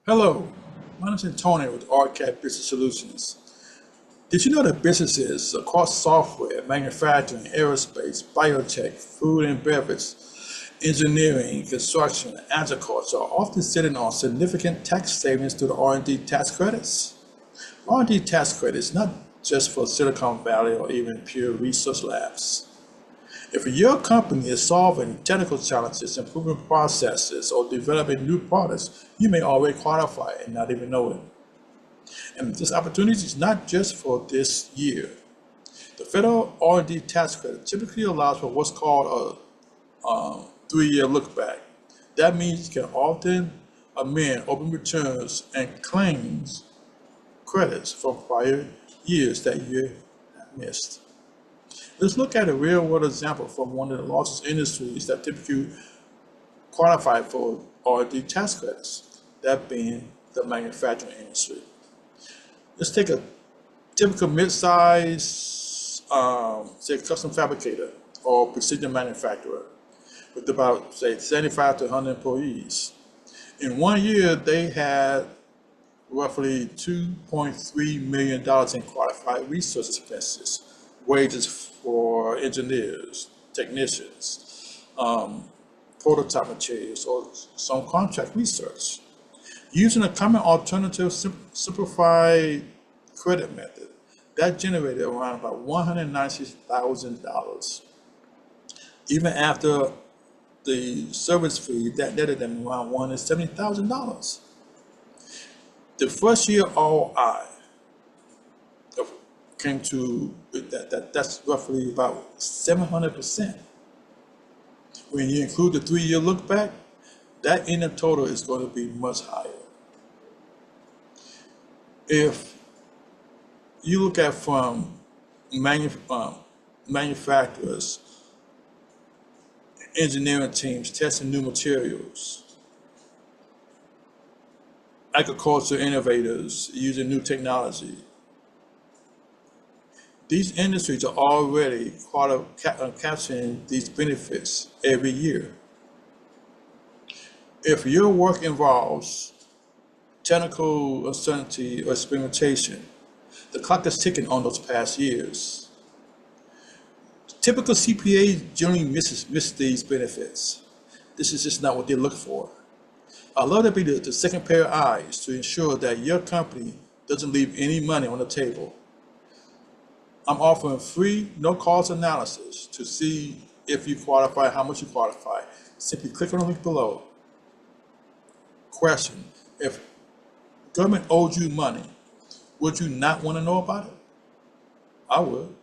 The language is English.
Hello, my name is Tony with RCAT Business Solutions. Did you know that businesses across software, manufacturing, aerospace, biotech, food and beverage, engineering, construction, and agriculture are often sitting on significant tax savings through the R&D tax credits? R&D tax credits not just for Silicon Valley or even pure research labs. If your company is solving technical challenges, improving processes, or developing new products, you may already qualify and not even know it. And this opportunity is not just for this year. The federal R&D tax credit typically allows for what's called a 3-year lookback. That means you can often amend open returns and claims credits from prior years that you have missed. Let's look at a real-world example from one of the largest industries that typically qualify for R&D tax credits, that being the manufacturing industry. Let's take a typical mid-size, say, custom fabricator or precision manufacturer with about, say, 75 to 100 employees. In 1 year, they had roughly $2.3 million in qualified research expenses, wages for engineers, technicians, prototype materials, or some contract research. Using a common alternative simplified credit method, that generated around about $196,000. Even after the service fee, that netted them around $170,000. The first year ROI came to that's roughly about 700%. When you include the 3-year look back, that in the total is going to be much higher. If you look at from manufacturers, engineering teams testing new materials, agriculture innovators using new technology, these industries are already capturing these benefits every year. If your work involves technical uncertainty or experimentation, the clock is ticking on those past years. Typical CPAs generally miss these benefits. This is just not what they look for. I'd love to be the second pair of eyes to ensure that your company doesn't leave any money on the table. I'm offering free, no-cost analysis to see if you qualify, how much you qualify. Simply click on the link below. Question: if government owed you money, would you not want to know about it? I would.